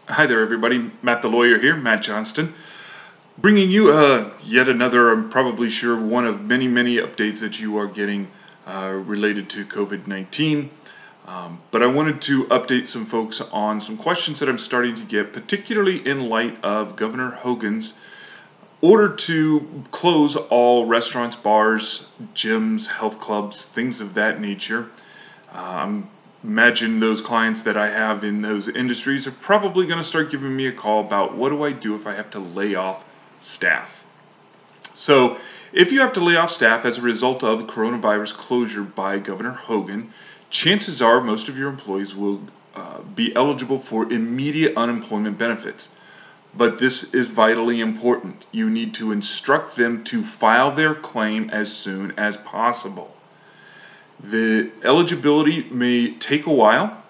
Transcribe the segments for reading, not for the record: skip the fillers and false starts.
Hi there, everybody. Matt the lawyer here, Matt Johnston, bringing you yet another, I'm probably sure, one of many, many updates that you are getting related to COVID-19. But I wanted to update some folks on some questions that I'm starting to get, particularly in light of Governor Hogan's order to close all restaurants, bars, gyms, health clubs, things of that nature. Imagine those clients that I have in those industries are probably going to start giving me a call about what do I do if I have to lay off staff. So, if you have to lay off staff as a result of the coronavirus closure by Governor Hogan, chances are most of your employees will be eligible for immediate unemployment benefits. But this is vitally important. You need to instruct them to file their claim as soon as possible. The eligibility may take a while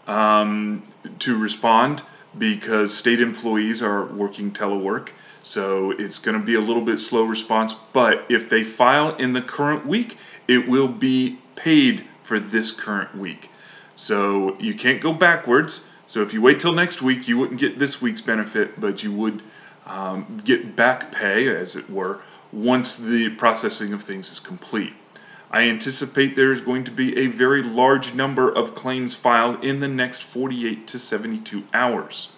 to respond because state employees are working telework. So it's going to be a little bit slow response. But if they file in the current week, it will be paid for this current week. So you can't go backwards. So if you wait till next week, you wouldn't get this week's benefit, but you would get back pay, as it were, once the processing of things is complete. I anticipate there is going to be a very large number of claims filed in the next 48 to 72 hours.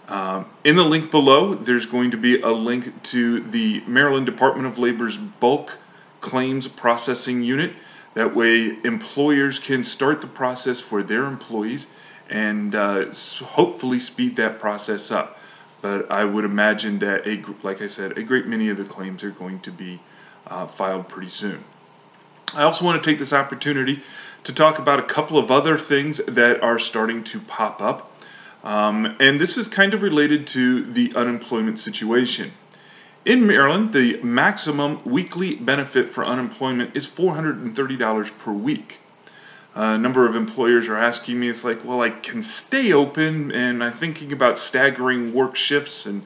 In the link below, there's going to be a link to the Maryland Department of Labor's bulk claims processing unit. That way, employers can start the process for their employees and hopefully speed that process up. But I would imagine that, like I said, a great many of the claims are going to be filed pretty soon. I also want to take this opportunity to talk about a couple of other things that are starting to pop up. And this is kind of related to the unemployment situation. In Maryland, the maximum weekly benefit for unemployment is $430 per week. A number of employers are asking me, it's like, well, I can stay open and I'm thinking about staggering work shifts and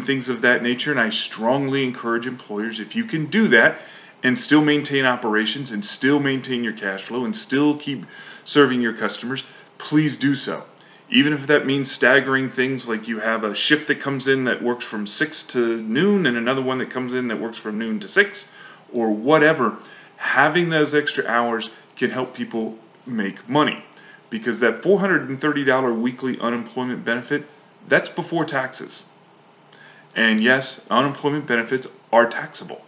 things of that nature. And I strongly encourage employers, if you can do that and still maintain operations and still maintain your cash flow and still keep serving your customers, please do so. Even if that means staggering things, like you have a shift that comes in that works from 6 to noon and another one that comes in that works from noon to 6 or whatever, having those extra hours can help people make money, because that $430 weekly unemployment benefit, that's before taxes. And yes, unemployment benefits are taxable.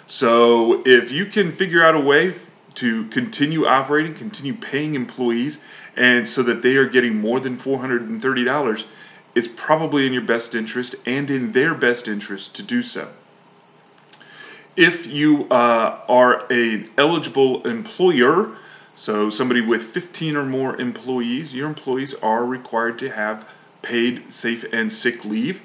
So if you can figure out a way to continue operating, continue paying employees, and so that they are getting more than $430, it's probably in your best interest and in their best interest to do so. If you are an eligible employer, so somebody with 15 or more employees, your employees are required to have paid safe and sick leave.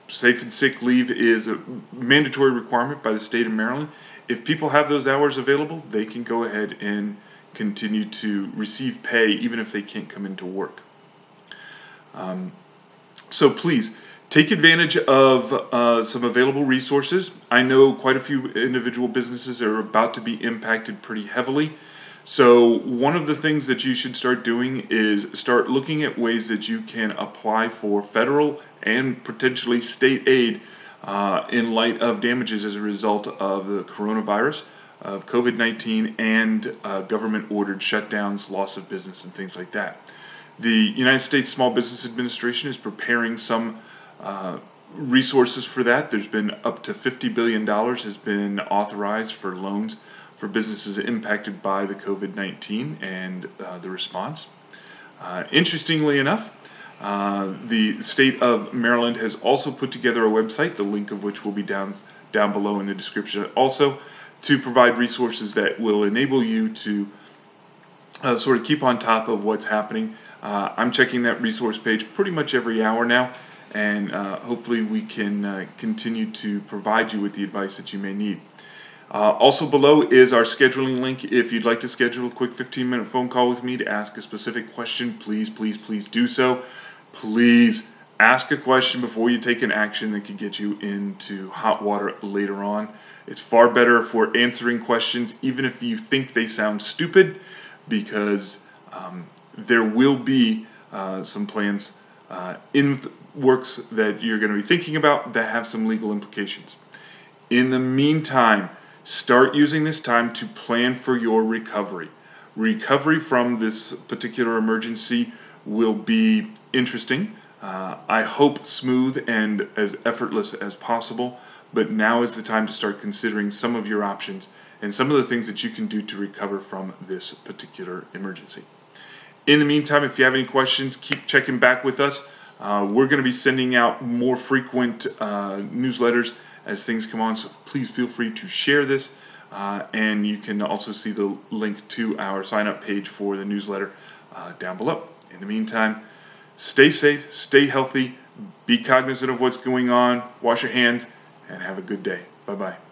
Safe and sick leave is a mandatory requirement by the state of Maryland. If people have those hours available, they can go ahead and continue to receive pay even if they can't come into work. So please take advantage of some available resources. I know quite a few individual businesses are about to be impacted pretty heavily. So one of the things that you should start doing is start looking at ways that you can apply for federal and potentially state aid in light of damages as a result of the coronavirus, of COVID-19, and government-ordered shutdowns, loss of business, and things like that. The United States Small Business Administration is preparing some resources for that. There's been up to $50 billion has been authorized for loans for businesses impacted by the COVID-19 and the response. Interestingly enough, the state of Maryland has also put together a website, the link of which will be down below in the description also, to provide resources that will enable you to sort of keep on top of what's happening. I'm checking that resource page pretty much every hour now, and hopefully we can continue to provide you with the advice that you may need. Also below is our scheduling link. If you'd like to schedule a quick 15-minute phone call with me to ask a specific question, please do so. Please ask a question before you take an action that could get you into hot water later on. It's far better if we're answering questions, even if you think they sound stupid, because there will be some plans in the works that you're going to be thinking about that have some legal implications. In the meantime, start using this time to plan for your recovery. Recovery from this particular emergency will be interesting. I hope smooth and as effortless as possible, but now is the time to start considering some of your options and some of the things that you can do to recover from this particular emergency. In the meantime, if you have any questions, keep checking back with us. We're going to be sending out more frequent newsletters as things come on, so please feel free to share this. And you can also see the link to our sign-up page for the newsletter down below. In the meantime, stay safe, stay healthy, be cognizant of what's going on, wash your hands, and have a good day. Bye-bye.